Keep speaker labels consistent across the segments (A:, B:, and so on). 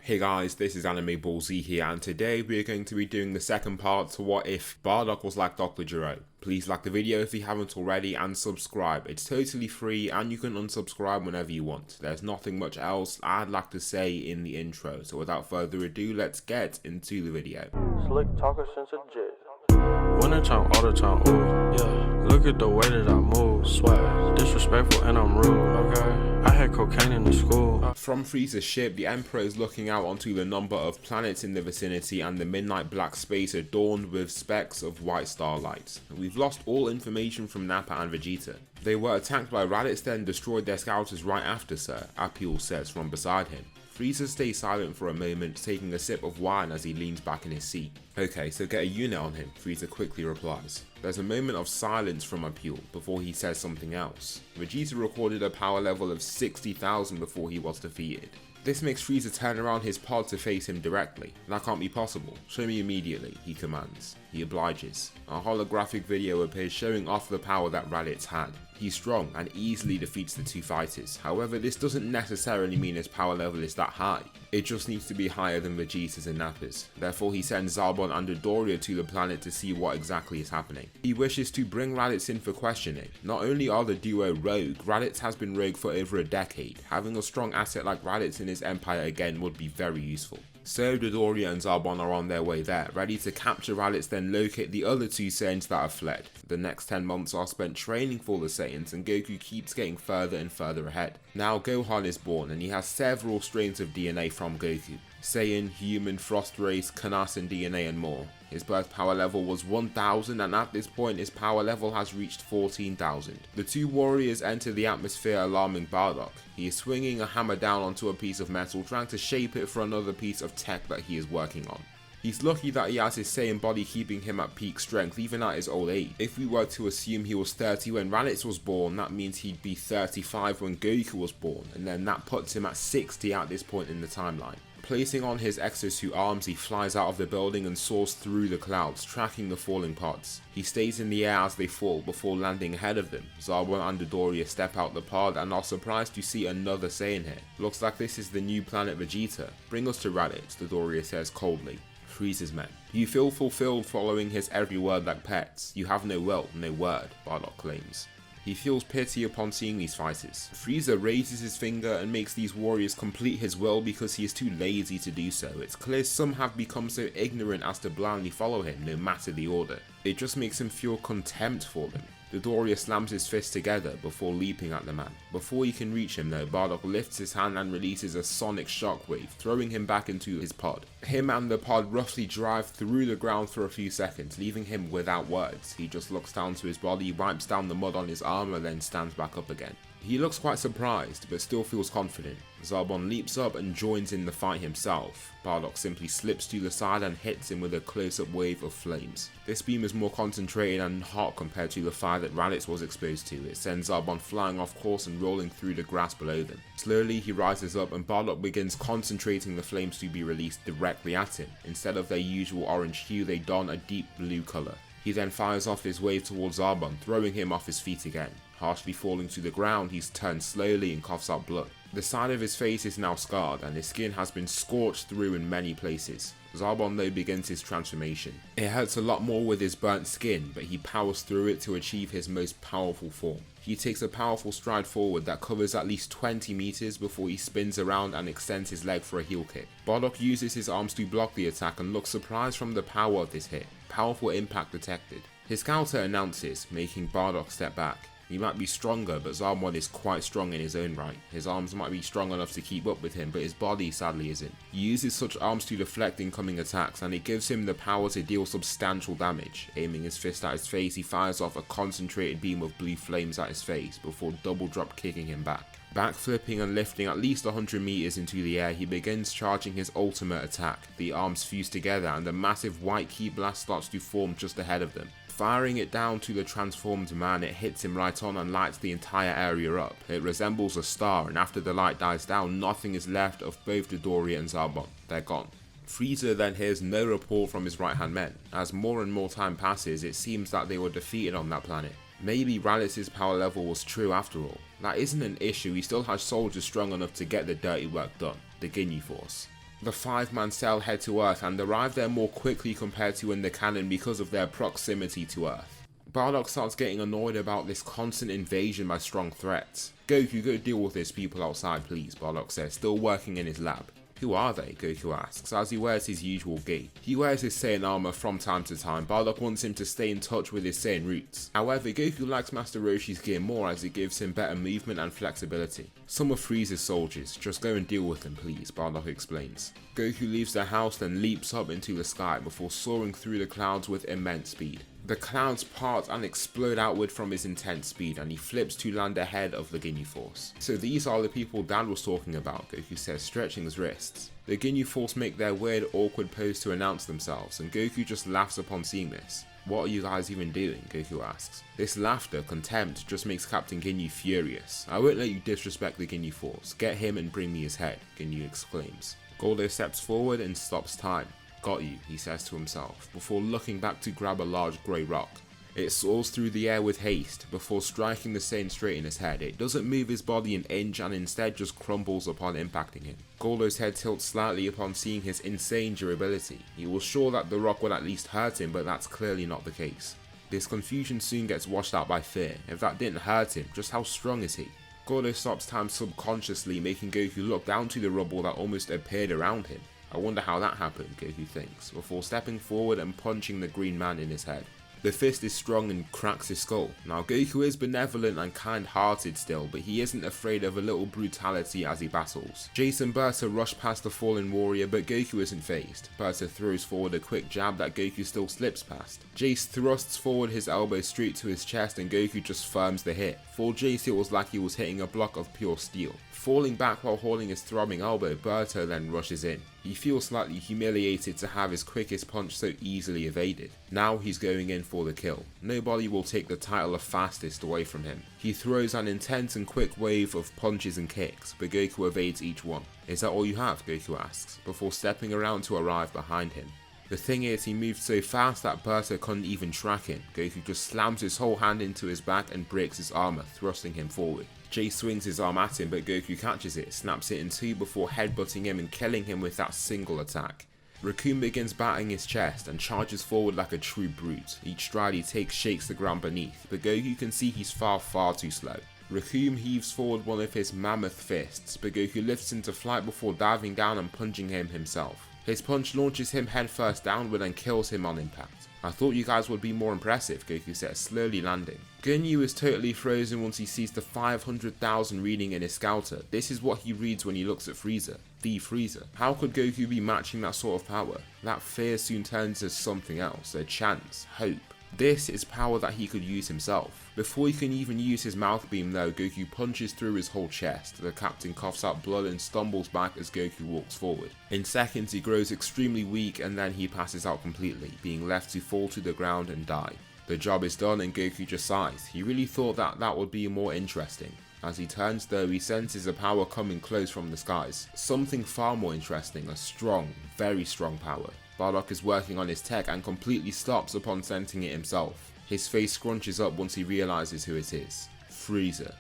A: Hey guys, this is Anime Ball Z here, and today we are going to be doing the second part to what if Bardock was like Dr. GERO. Please like the video if you haven't already and subscribe. It's totally free and you can unsubscribe whenever you want. There's nothing much else I'd like to say in the intro, so without further ado, let's get into the video.
B: Slick talker since a jet. Winter time, all the time, ooh, yeah. Look at the way that I move, swag. Disrespectful and I'm rude, okay. I had cocaine in the school.
A: From Frieza's ship, the Emperor is looking out onto the number of planets in the vicinity and the midnight black space adorned with specks of white starlight. We've lost all information from Nappa and Vegeta. They were attacked by Raditz, then destroyed their scouters right after, sir, Appiel says from beside him. Frieza stays silent for a moment, taking a sip of wine as he leans back in his seat. Okay, so get a unit on him, Frieza quickly replies. There's a moment of silence from Appiel before he says something else. Vegeta recorded a power level of 60,000 before he was defeated. This makes Frieza turn around his pod to face him directly. That can't be possible. Show me immediately, he commands. He obliges. A holographic video appears showing off the power that Raditz had. He's strong and easily defeats the two fighters. However, this doesn't necessarily mean his power level is that high. It just needs to be higher than Vegeta's and Nappa's. Therefore, he sends Zarbon and Dodoria to the planet to see what exactly is happening. He wishes to bring Raditz in for questioning. Not only are the duo rogue, Raditz has been rogue for over a decade. Having a strong asset like Raditz in his empire again would be very useful. So Dodoria and Zarbon are on their way there, ready to capture Raditz, then locate the other two Saiyans that have fled. The next 10 months are spent training for the Saiyans, and Goku keeps getting further and further ahead. Now Gohan is born, and he has several strains of DNA from Goku. Saiyan, human, frost race, Kanasan DNA and more. His birth power level was 1000 and at this point his power level has reached 14,000. The two warriors enter the atmosphere alarming Bardock. He is swinging a hammer down onto a piece of metal, trying to shape it for another piece of tech that he is working on. He's lucky that he has his Saiyan body keeping him at peak strength even at his old age. If we were to assume he was 30 when Raditz was born, that means he'd be 35 when Goku was born, and then that puts him at 60 at this point in the timeline. Placing on his exosuit arms, he flies out of the building and soars through the clouds, tracking the falling pods. He stays in the air as they fall before landing ahead of them. Zarbon and Dodoria step out the pod and are surprised to see another Saiyan here. Looks like this is the new planet Vegeta. Bring us to Raditz, Dodoria says coldly. Frieza's men. You feel fulfilled following his every word like pets. You have no will, no word, Bardock claims. He feels pity upon seeing these fighters. Frieza raises his finger and makes these warriors complete his will because he is too lazy to do so. It's clear some have become so ignorant as to blindly follow him no matter the order. It just makes him feel contempt for them. Dodoria slams his fists together before leaping at the man. Before he can reach him though, Bardock lifts his hand and releases a sonic shockwave, throwing him back into his pod. Him and the pod roughly drive through the ground for a few seconds, leaving him without words. He just looks down to his body, wipes down the mud on his armor, then stands back up again. He looks quite surprised, but still feels confident. Zarbon leaps up and joins in the fight himself. Bardock simply slips to the side and hits him with a close-up wave of flames. This beam is more concentrated and hot compared to the fire that Raditz was exposed to. It sends Zarbon flying off course and rolling through the grass below them. Slowly he rises up and Bardock begins concentrating the flames to be released directly at him. Instead of their usual orange hue, they don a deep blue colour. He then fires off his wave towards Zarbon, throwing him off his feet again. Harshly falling to the ground, he's turned slowly and coughs out blood. The side of his face is now scarred and his skin has been scorched through in many places. Zarbon though begins his transformation. It hurts a lot more with his burnt skin, but he powers through it to achieve his most powerful form. He takes a powerful stride forward that covers at least 20 meters before he spins around and extends his leg for a heel kick. Bardock uses his arms to block the attack and looks surprised from the power of this hit. Powerful impact detected. His counter announces, making Bardock step back. He might be stronger, but Zarbon is quite strong in his own right. His arms might be strong enough to keep up with him, but his body sadly isn't. He uses such arms to deflect incoming attacks, and it gives him the power to deal substantial damage. Aiming his fist at his face, he fires off a concentrated beam of blue flames at his face, before double drop kicking him back. Backflipping and lifting at least 100 meters into the air, he begins charging his ultimate attack. The arms fuse together and a massive white ki blast starts to form just ahead of them. Firing it down to the transformed man, it hits him right on and lights the entire area up. It resembles a star, and after the light dies down, nothing is left of both Dodoria and Zarbon. They're gone. Frieza then hears no report from his right hand men. As more and more time passes, it seems that they were defeated on that planet. Maybe Raditz's power level was true after all. That isn't an issue, he still has soldiers strong enough to get the dirty work done, the Ginyu Force. The 5-man cell head to Earth and arrive there more quickly compared to in the canon because of their proximity to Earth. Bardock starts getting annoyed about this constant invasion by strong threats. Goku, go deal with these people outside please, Bardock says, still working in his lab. Who are they? Goku asks, as he wears his usual gi. He wears his Saiyan armor from time to time. Bardock wants him to stay in touch with his Saiyan roots. However, Goku likes Master Roshi's gear more as it gives him better movement and flexibility. Some of Frieza's soldiers, just go and deal with them please, Bardock explains. Goku leaves the house then leaps up into the sky before soaring through the clouds with immense speed. The clouds part and explode outward from his intense speed and he flips to land ahead of the Ginyu Force. So these are the people Dad was talking about, Goku says, stretching his wrists. The Ginyu Force make their weird awkward pose to announce themselves and Goku just laughs upon seeing this. What are you guys even doing? Goku asks. This laughter, contempt, just makes Captain Ginyu furious. I won't let you disrespect the Ginyu Force. Get him and bring me his head, Ginyu exclaims. Goldo steps forward and stops time. Got you, he says to himself, before looking back to grab a large grey rock. It soars through the air with haste, before striking the Saiyan straight in his head. It doesn't move his body an inch and instead just crumbles upon impacting him. Goldo's head tilts slightly upon seeing his insane durability. He was sure that the rock would at least hurt him, but that's clearly not the case. This confusion soon gets washed out by fear. If that didn't hurt him, just how strong is he? Goldo stops time subconsciously, making Goku look down to the rubble that almost appeared around him. I wonder how that happened, Goku thinks, before stepping forward and punching the green man in his head. The fist is strong and cracks his skull. Now Goku is benevolent and kind-hearted still, but he isn't afraid of a little brutality as he battles. Jace and Berta rush past the fallen warrior, but Goku isn't fazed. Berta throws forward a quick jab that Goku still slips past. Jace thrusts forward his elbow straight to his chest and Goku just firms the hit. For Jace it was like he was hitting a block of pure steel. Falling back while holding his throbbing elbow, Berta then rushes in. He feels slightly humiliated to have his quickest punch so easily evaded. Now he's going in for the kill. Nobody will take the title of fastest away from him. He throws an intense and quick wave of punches and kicks, but Goku evades each one. Is that all you have? Goku asks, before stepping around to arrive behind him. The thing is, he moved so fast that Berta couldn't even track him. Goku just slams his whole hand into his back and breaks his armor, thrusting him forward. Jay swings his arm at him, but Goku catches it, snaps it in two before headbutting him and killing him with that single attack. Raccoon begins batting his chest and charges forward like a true brute. Each stride he takes shakes the ground beneath, but Goku can see he's far too slow. Raccoon heaves forward one of his mammoth fists, but Goku lifts into flight before diving down and punching him himself. His punch launches him headfirst downward and kills him on impact. I thought you guys would be more impressive, Goku says, slowly landing. Ginyu is totally frozen once he sees the 500,000 reading in his scouter. This is what he reads when he looks at Frieza. The Frieza. How could Goku be matching that sort of power? That fear soon turns to something else, a chance, hope. This is power that he could use himself. Before he can even use his mouth beam though, Goku punches through his whole chest. The captain coughs out blood and stumbles back as Goku walks forward. In seconds he grows extremely weak and then he passes out completely, being left to fall to the ground and die. The job is done and Goku just sighs. He really thought that would be more interesting. As he turns though, he senses a power coming close from the skies. Something far more interesting, a strong, very strong power. Bardock is working on his tech and completely stops upon sensing it himself. His face scrunches up once he realizes who it is. Frieza.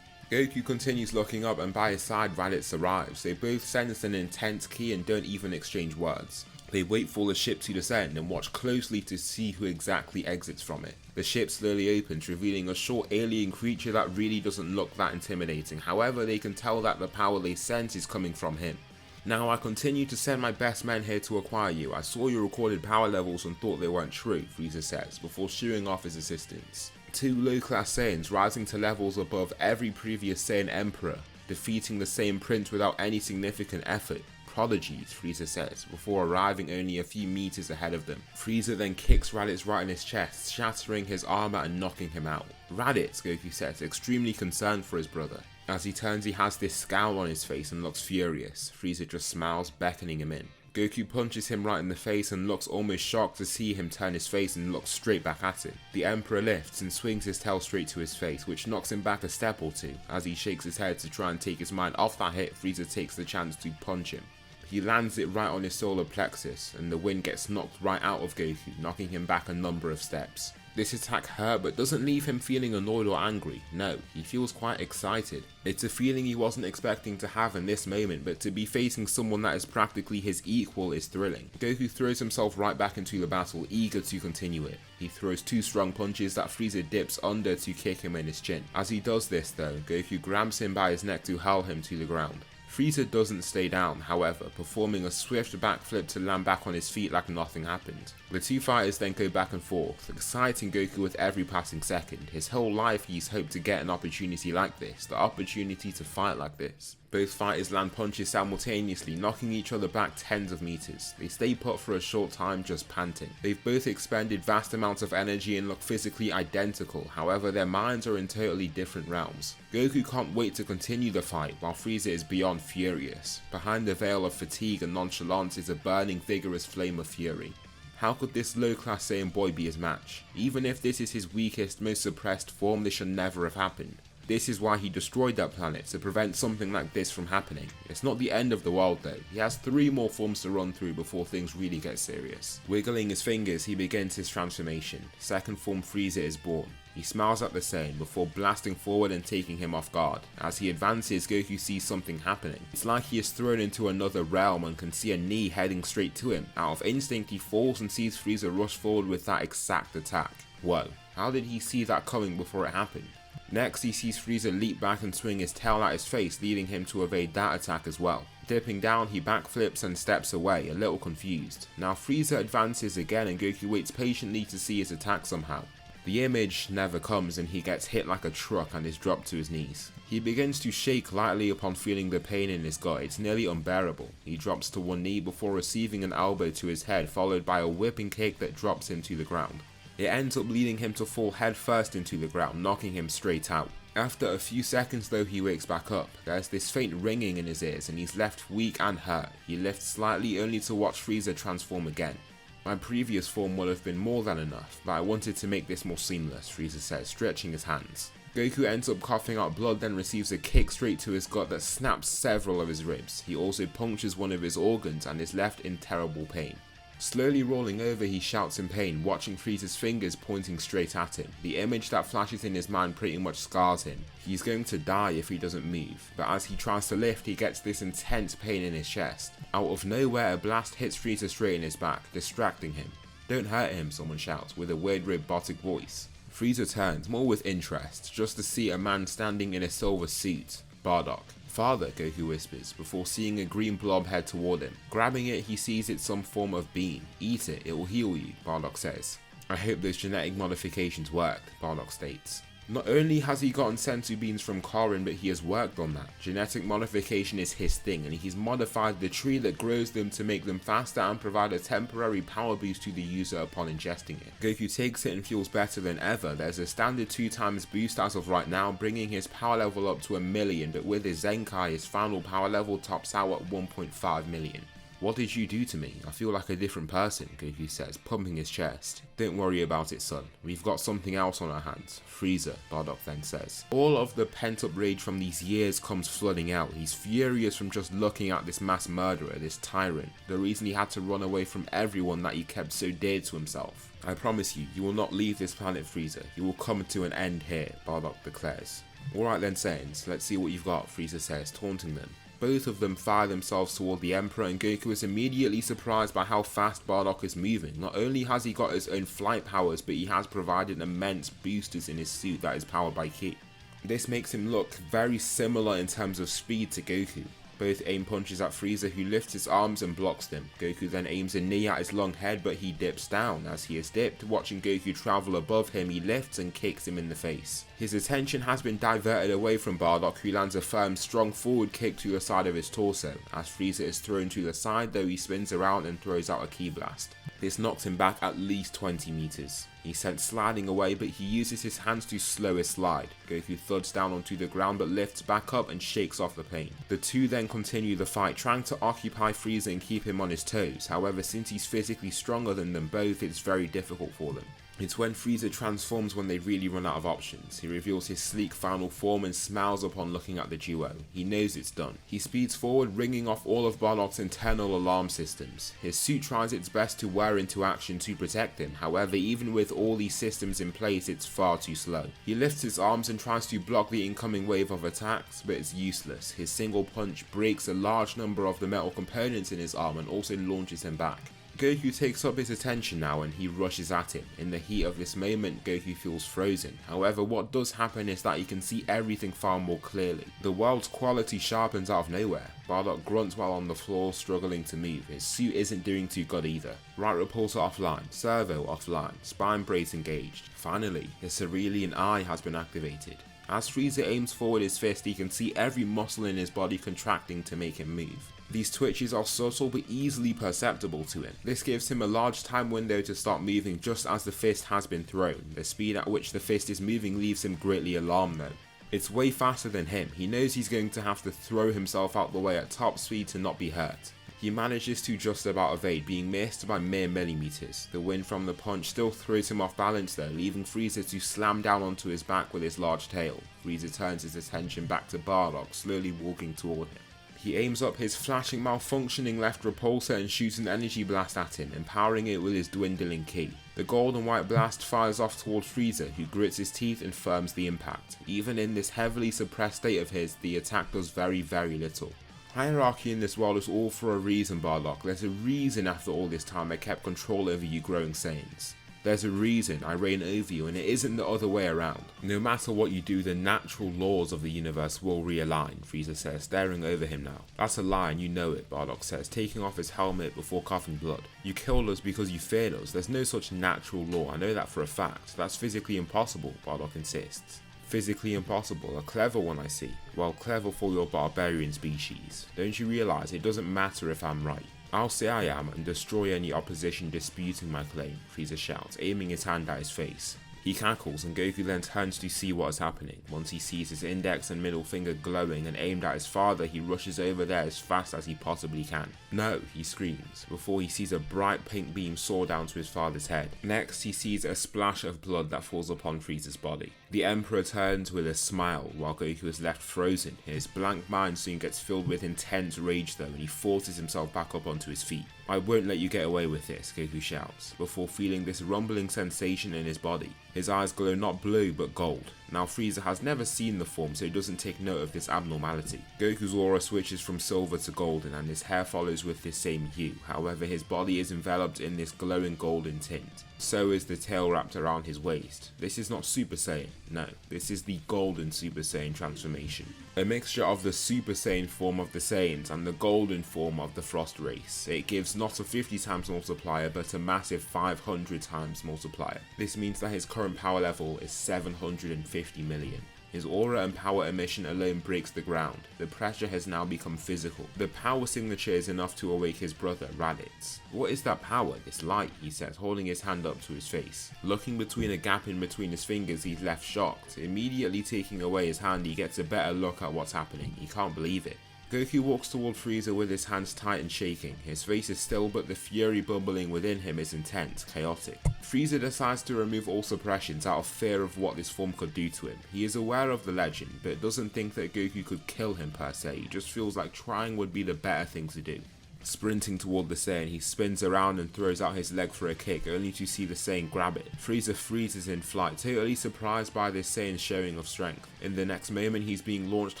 A: Goku continues looking up and by his side Raditz arrives. They both sense an intense ki and don't even exchange words. They wait for the ship to descend and watch closely to see who exactly exits from it. The ship slowly opens, revealing a short alien creature that really doesn't look that intimidating. However, they can tell that the power they sense is coming from him. Now I continue to send my best men here to acquire you. I saw your recorded power levels and thought they weren't true, Frieza says, before shooing off his assistants. 2 low-class Saiyans rising to levels above every previous Saiyan Emperor, defeating the same prince without any significant effort. Prodigies, Frieza says, before arriving only a few meters ahead of them. Frieza then kicks Raditz right in his chest, shattering his armor and knocking him out. Raditz, Goku says, extremely concerned for his brother. As he turns, he has this scowl on his face and looks furious. Frieza just smiles, beckoning him in. Goku punches him right in the face and looks almost shocked to see him turn his face and look straight back at him. The Emperor lifts and swings his tail straight to his face, which knocks him back a step or two. As he shakes his head to try and take his mind off that hit, Frieza takes the chance to punch him. He lands it right on his solar plexus, and the wind gets knocked right out of Goku, knocking him back a number of steps. This attack hurt but doesn't leave him feeling annoyed or angry. No, he feels quite excited. It's a feeling he wasn't expecting to have in this moment, but to be facing someone that is practically his equal is thrilling. Goku throws himself right back into the battle, eager to continue it. He throws 2 strong punches that Frieza dips under to kick him in his chin. As he does this though, Goku grabs him by his neck to hurl him to the ground. Frieza doesn't stay down, however, performing a swift backflip to land back on his feet like nothing happened. The two fighters then go back and forth, exciting Goku with every passing second. His whole life he's hoped to get an opportunity like this, the opportunity to fight like this. Both fighters land punches simultaneously, knocking each other back tens of meters. They stay put for a short time, just panting. They've both expended vast amounts of energy and look physically identical, however their minds are in totally different realms. Goku can't wait to continue the fight, while Frieza is beyond furious. Behind the veil of fatigue and nonchalance is a burning, vigorous flame of fury. How could this low-class Saiyan boy be his match? Even if this is his weakest, most suppressed form, this should never have happened. This is why he destroyed that planet, to prevent something like this from happening. It's not the end of the world though. He has 3 more forms to run through before things really get serious. Wiggling his fingers, he begins his transformation. Second form Frieza is born. He smiles at the Saiyan before blasting forward and taking him off guard. As he advances, Goku sees something happening. It's like he is thrown into another realm and can see a knee heading straight to him. Out of instinct, he falls and sees Frieza rush forward with that exact attack. Whoa, how did he see that coming before it happened? Next, he sees Frieza leap back and swing his tail at his face, leading him to evade that attack as well. Dipping down, he backflips and steps away, a little confused. Now Frieza advances again and Goku waits patiently to see his attack somehow. The image never comes and he gets hit like a truck and is dropped to his knees. He begins to shake lightly upon feeling the pain in his gut. It's nearly unbearable. He drops to one knee before receiving an elbow to his head, followed by a whipping kick that drops him to the ground. It ends up leading him to fall head first into the ground, knocking him straight out. After a few seconds though, he wakes back up. There's this faint ringing in his ears and he's left weak and hurt. He lifts slightly only to watch Frieza transform again. My previous form would have been more than enough, but I wanted to make this more seamless, Frieza says, stretching his hands. Goku ends up coughing out blood, then receives a kick straight to his gut that snaps several of his ribs. He also punctures one of his organs and is left in terrible pain. Slowly rolling over, he shouts in pain, watching Frieza's fingers pointing straight at him. The image that flashes in his mind pretty much scars him. He's going to die if he doesn't move, but as he tries to lift, he gets this intense pain in his chest. Out of nowhere, a blast hits Frieza straight in his back, distracting him. "Don't hurt him," someone shouts, with a weird robotic voice. Frieza turns, more with interest, just to see a man standing in a silver suit. Bardock. "Father," Goku whispers, before seeing a green blob head toward him. Grabbing it, he sees it's some form of bean. "Eat it, it will heal you," Bardock says. "I hope those genetic modifications worked," Bardock states. Not only has he gotten senzu beans from Karin, but he has worked on that. Genetic modification is his thing, and he's modified the tree that grows them to make them faster and provide a temporary power boost to the user upon ingesting it. Goku takes it and feels better than ever. There's a standard 2x boost as of right now, bringing his power level up to 1,000,000, but with his Zenkai, his final power level tops out at 1.5 million. "What did you do to me? I feel like a different person," Goku says, pumping his chest. "Don't worry about it, son. We've got something else on our hands. Frieza," Bardock then says. All of the pent-up rage from these years comes flooding out. He's furious from just looking at this mass murderer, this tyrant, the reason he had to run away from everyone that he kept so dear to himself. "I promise you, you will not leave this planet, Frieza. You will come to an end here," Bardock declares. "Alright then, Saiyans, let's see what you've got," Frieza says, taunting them. Both of them fire themselves toward the Emperor, and Goku is immediately surprised by how fast Bardock is moving. Not only has he got his own flight powers, but he has provided immense boosters in his suit that is powered by Ki. This makes him look very similar in terms of speed to Goku. Both aim punches at Frieza, who lifts his arms and blocks them. Goku then aims a knee at his long head, but he dips down. As he is dipped, watching Goku travel above him, he lifts and kicks him in the face. His attention has been diverted away from Bardock, who lands a firm, strong forward kick to the side of his torso. As Frieza is thrown to the side, though, he spins around and throws out a Ki blast. This knocks him back at least 20 meters. He's sent sliding away, but he uses his hands to slow his slide. Goku thuds down onto the ground but lifts back up and shakes off the pain. The two then continue the fight, trying to occupy Frieza and keep him on his toes. However, since he's physically stronger than them both, it's very difficult for them. It's when Frieza transforms when they really run out of options. He reveals his sleek final form and smiles upon looking at the duo. He knows it's done. He speeds forward, ringing off all of Bardock's internal alarm systems. His suit tries its best to wear into action to protect him, however even with all these systems in place it's far too slow. He lifts his arms and tries to block the incoming wave of attacks, but it's useless. His single punch breaks a large number of the metal components in his arm and also launches him back. Goku takes up his attention now and he rushes at him. In the heat of this moment, Goku feels frozen. However, what does happen is that he can see everything far more clearly. The world's quality sharpens out of nowhere. Bardock grunts while on the floor, struggling to move. His suit isn't doing too good either. Right repulsor offline, servo offline, spine brace engaged. Finally, his cerulean eye has been activated. As Frieza aims forward his fist, he can see every muscle in his body contracting to make him move. These twitches are subtle but easily perceptible to him. This gives him a large time window to start moving just as the fist has been thrown. The speed at which the fist is moving leaves him greatly alarmed though. It's way faster than him. He knows he's going to have to throw himself out the way at top speed to not be hurt. He manages to just about evade, being missed by mere millimeters. The wind from the punch still throws him off balance though, leaving Frieza to slam down onto his back with his large tail. Frieza turns his attention back to Bardock, slowly walking toward him. He aims up his flashing malfunctioning left repulsor and shoots an energy blast at him, empowering it with his dwindling ki. The gold and white blast fires off toward Frieza, who grits his teeth and firms the impact. Even in this heavily suppressed state of his, the attack does very little. Hierarchy in this world is all for a reason, Bardock. There's a reason after all this time I kept control over you growing Saiyans. There's a reason I reign over you and it isn't the other way around. No matter what you do, the natural laws of the universe will realign, Frieza says, staring over him now. That's a lie and you know it, Bardock says, taking off his helmet before coughing blood. You killed us because you feared us. There's no such natural law, I know that for a fact. That's physically impossible, Bardock insists. Physically impossible, a clever one I see. Well, clever for your barbarian species. Don't you realise it doesn't matter if I'm right? I'll say I am and destroy any opposition disputing my claim, Frieza shouts, aiming his hand at his face. He cackles and Goku then turns to see what is happening. Once he sees his index and middle finger glowing and aimed at his father, he rushes over there as fast as he possibly can. No, he screams, before he sees a bright pink beam soar down to his father's head. Next, he sees a splash of blood that falls upon Frieza's body. The Emperor turns with a smile, while Goku is left frozen. His blank mind soon gets filled with intense rage though, and he forces himself back up onto his feet. I won't let you get away with this, Goku shouts, before feeling this rumbling sensation in his body. His eyes glow not blue but gold. Now Frieza has never seen the form, so he doesn't take note of this abnormality. Goku's aura switches from silver to golden and his hair follows with this same hue. However, his body is enveloped in this glowing golden tint. So is the tail wrapped around his waist. This is not Super Saiyan, no, this is the golden Super Saiyan transformation. A mixture of the Super Saiyan form of the Saiyans and the golden form of the Frost race. It gives not a 50 times multiplier but a massive 500 times multiplier. This means that his current power level is 750 million. His aura and power emission alone breaks the ground. The pressure has now become physical. The power signature is enough to awake his brother, Raditz. What is that power, this light, he says, holding his hand up to his face. Looking between a gap in between his fingers, he's left shocked. Immediately taking away his hand, he gets a better look at what's happening. He can't believe it. Goku walks toward Frieza with his hands tight and shaking. His face is still, but the fury bubbling within him is intense, chaotic. Frieza decides to remove all suppressions out of fear of what this form could do to him. He is aware of the legend, but doesn't think that Goku could kill him per se. He just feels like trying would be the better thing to do. Sprinting toward the Saiyan, he spins around and throws out his leg for a kick, only to see the Saiyan grab it. Frieza freezes in flight, totally surprised by this Saiyan's showing of strength. In the next moment, he's being launched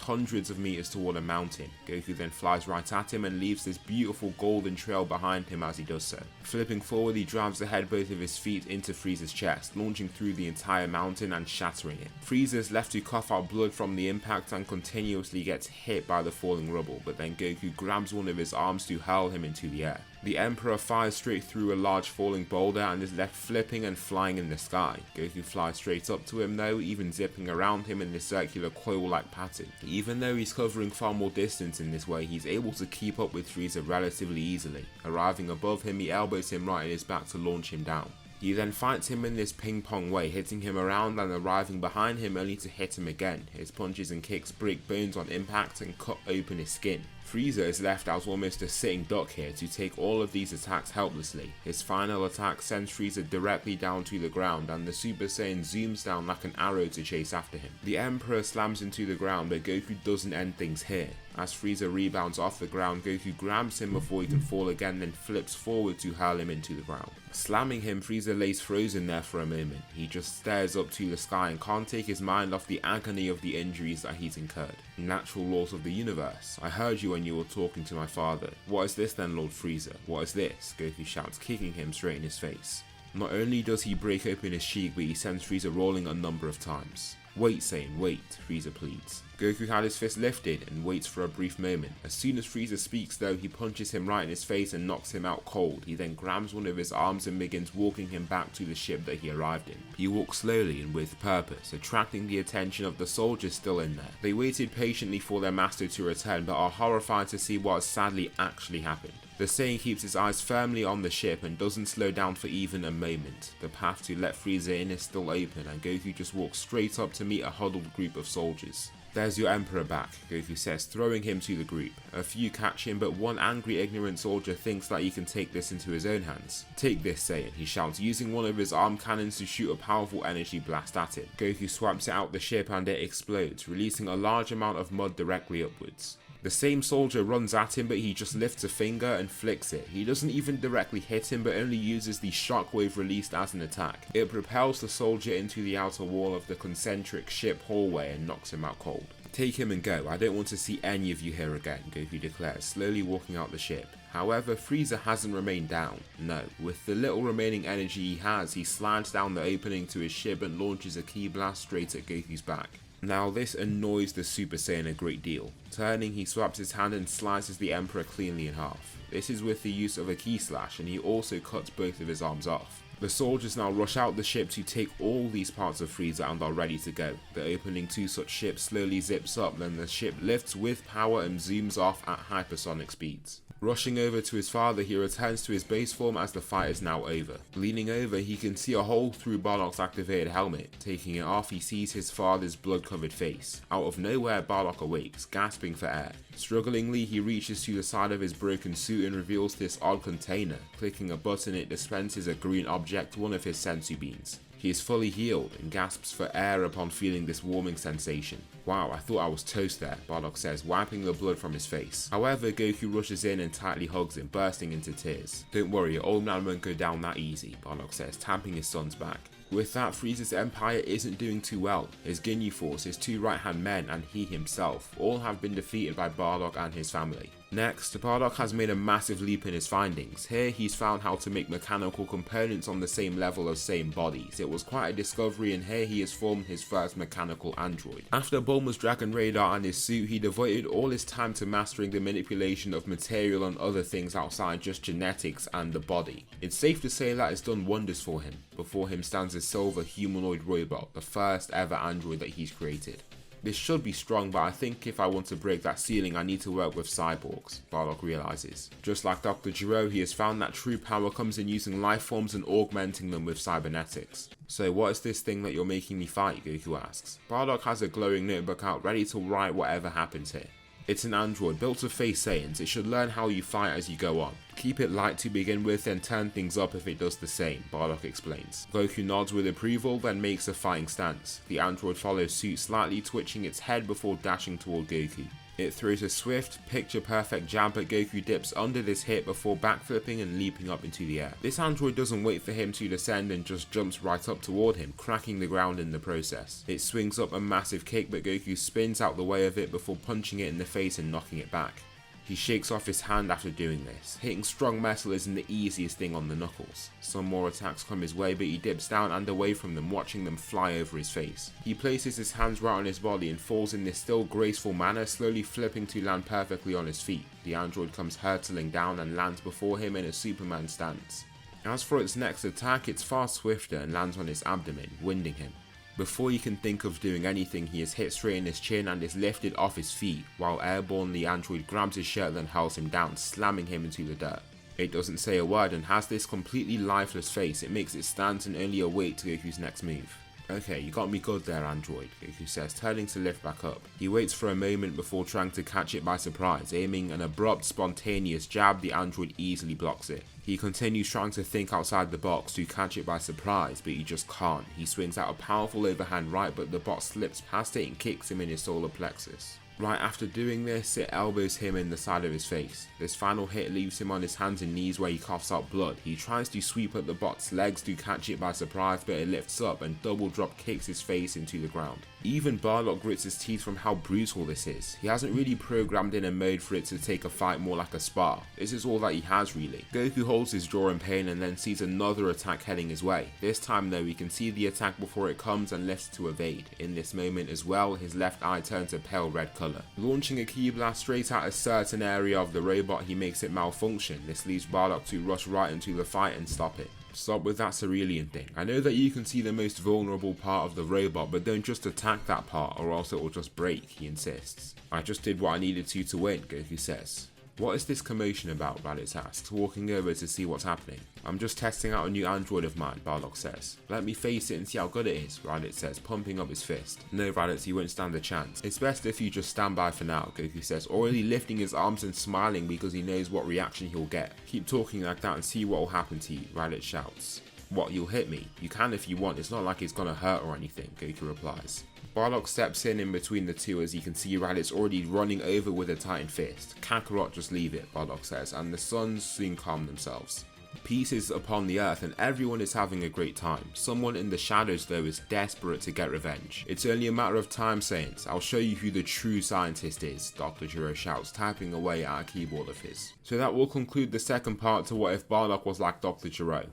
A: hundreds of meters toward a mountain. Goku then flies right at him and leaves this beautiful golden trail behind him as he does so. Flipping forward, he drives ahead both of his feet into Frieza's chest, launching through the entire mountain and shattering it. Frieza is left to cough out blood from the impact and continuously gets hit by the falling rubble, but then Goku grabs one of his arms to hurl him into the air. The Emperor fires straight through a large falling boulder and is left flipping and flying in the sky. Goku flies straight up to him though, even zipping around him in this circular coil-like pattern. Even though he's covering far more distance in this way, he's able to keep up with Frieza relatively easily. Arriving above him, he elbows him right in his back to launch him down. He then fights him in this ping pong way, hitting him around and arriving behind him only to hit him again. His punches and kicks break bones on impact and cut open his skin. Frieza is left as almost a sitting duck here to take all of these attacks helplessly. His final attack sends Frieza directly down to the ground, and the Super Saiyan zooms down like an arrow to chase after him. The Emperor slams into the ground, but Goku doesn't end things here. As Frieza rebounds off the ground, Goku grabs him before he can fall again, then flips forward to hurl him into the ground. Slamming him, Frieza lays frozen there for a moment. He just stares up to the sky and can't take his mind off the agony of the injuries that he's incurred. Natural laws of the universe. I heard you when you were talking to my father. What is this then, Lord Frieza? What is this? Goku shouts, kicking him straight in his face. Not only does he break open his cheek, but he sends Frieza rolling a number of times. Wait, Saiyan, wait, Frieza pleads. Goku had his fist lifted and waits for a brief moment. As soon as Frieza speaks though, he punches him right in his face and knocks him out cold. He then grabs one of his arms and begins walking him back to the ship that he arrived in. He walks slowly and with purpose, attracting the attention of the soldiers still in there. They waited patiently for their master to return, but are horrified to see what has sadly actually happened. The Saiyan keeps his eyes firmly on the ship and doesn't slow down for even a moment. The path to let Frieza in is still open, and Goku just walks straight up to meet a huddled group of soldiers. There's your Emperor back, Goku says, throwing him to the group. A few catch him, but one angry ignorant soldier thinks that he can take this into his own hands. Take this, Saiyan, he shouts, using one of his arm cannons to shoot a powerful energy blast at him. Goku swipes it out the ship and it explodes, releasing a large amount of mud directly upwards. The same soldier runs at him, but he just lifts a finger and flicks it. He doesn't even directly hit him, but only uses the shockwave released as an attack. It propels the soldier into the outer wall of the concentric ship hallway and knocks him out cold. Take him and go, I don't want to see any of you here again, Goku declares, slowly walking out the ship. However, Frieza hasn't remained down. No, with the little remaining energy he has, he slides down the opening to his ship and launches a ki blast straight at Goku's back. Now this annoys the Super Saiyan a great deal. Turning, he swaps his hand and slices the Emperor cleanly in half. This is with the use of a ki slash, and he also cuts both of his arms off. The soldiers now rush out the ship to take all these parts of Frieza and are ready to go. The opening to such ships slowly zips up, then the ship lifts with power and zooms off at hypersonic speeds. Rushing over to his father, he returns to his base form as the fight is now over. Leaning over, he can see a hole through Bardock's activated helmet. Taking it off, he sees his father's blood-covered face. Out of nowhere, Bardock awakes, gasping for air. Strugglingly, he reaches to the side of his broken suit and reveals this odd container. Clicking a button, it dispenses a green object, one of his sensu beans. He is fully healed and gasps for air upon feeling this warming sensation. Wow, I thought I was toast there, Bardock says, wiping the blood from his face. However, Goku rushes in and tightly hugs him, bursting into tears. Don't worry, your old man won't go down that easy, Bardock says, tapping his son's back. With that, Frieza's empire isn't doing too well. His Ginyu Force, his two right-hand men, and he himself all have been defeated by Bardock and his family. Next, Bardock has made a massive leap in his findings. Here he's found how to make mechanical components on the same level as Saiyan bodies. It was quite a discovery, and here he has formed his first mechanical android. After Bulma's Dragon Radar and his suit, he devoted all his time to mastering the manipulation of material and other things outside just genetics and the body. It's safe to say that it's done wonders for him. Before him stands a silver humanoid robot, the first ever android that he's created. This should be strong, but I think if I want to break that ceiling, I need to work with cyborgs, Bardock realizes. Just like Dr. GERO, he has found that true power comes in using life forms and augmenting them with cybernetics. So what is this thing that you're making me fight, Goku asks. Bardock has a glowing notebook out ready to write whatever happens here. It's an android built to face Saiyans. It should learn how you fight as you go on. Keep it light to begin with and turn things up if it does the same, Bardock explains. Goku nods with approval, then makes a fighting stance. The android follows suit, slightly twitching its head before dashing toward Goku. It throws a swift, picture-perfect jab, but Goku dips under this hit before backflipping and leaping up into the air. This android doesn't wait for him to descend and just jumps right up toward him, cracking the ground in the process. It swings up a massive kick, but Goku spins out the way of it before punching it in the face and knocking it back. He shakes off his hand after doing this. Hitting strong metal isn't the easiest thing on the knuckles. Some more attacks come his way, but he dips down and away from them, watching them fly over his face. He places his hands right on his body and falls in this still graceful manner, slowly flipping to land perfectly on his feet. The android comes hurtling down and lands before him in a Superman stance. As for its next attack, it's far swifter and lands on his abdomen, winding him. Before he can think of doing anything, he is hit straight in his chin and is lifted off his feet, while airborne the android grabs his shirt and hurls him down, slamming him into the dirt. It doesn't say a word and has this completely lifeless face. It makes it stand and only await Goku's next move. Okay, you got me good there, android, Goku says, turning to lift back up. He waits for a moment before trying to catch it by surprise, aiming an abrupt, spontaneous jab. The android easily blocks it. He continues trying to think outside the box to catch it by surprise, but he just can't. He swings out a powerful overhand right, but the bot slips past it and kicks him in his solar plexus. Right after doing this, it elbows him in the side of his face. This final hit leaves him on his hands and knees where he coughs out blood. He tries to sweep at the bot's legs to catch it by surprise, but it lifts up and double drop kicks his face into the ground. Even Bardock grits his teeth from how brutal this is. He hasn't really programmed in a mode for it to take a fight more like a spar. This is all that he has really. Goku holds his jaw in pain and then sees another attack heading his way. This time though, he can see the attack before it comes and lifts to evade. In this moment as well, his left eye turns a pale red colour. Launching a ki blast straight at a certain area of the robot, he makes it malfunction. This leaves Bardock to rush right into the fight and stop it. Stop with that cerulean thing. I know that you can see the most vulnerable part of the robot, but don't just attack that part or else it will just break, he insists. I just did what I needed to win, Goku says. What is this commotion about, Raditz asks, walking over to see what's happening. I'm just testing out a new android of mine, Bardock says. Let me face it and see how good it is, Raditz says, pumping up his fist. No, Raditz, you won't stand a chance. It's best if you just stand by for now, Goku says, already lifting his arms and smiling because he knows what reaction he'll get. Keep talking like that and see what will happen to you, Raditz shouts. What, you'll hit me? You can if you want, it's not like it's gonna hurt or anything, Goku replies. Bardock steps in between the two as he can see Raditz already running over with a tightened fist. Kakarot, just leave it, Bardock says, and the suns soon calm themselves. Peace is upon the earth and everyone is having a great time. Someone in the shadows though is desperate to get revenge. It's only a matter of time, Saiyans. I'll show you who the true scientist is, Dr. GERO shouts, typing away at a keyboard of his. So that will conclude the second part to What If Bardock Was Like Dr. GERO.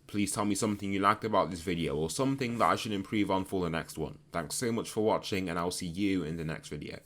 A: Please tell me something you liked about this video or something that I should improve on for the next one. Thanks so much for watching and I'll see you in the next video.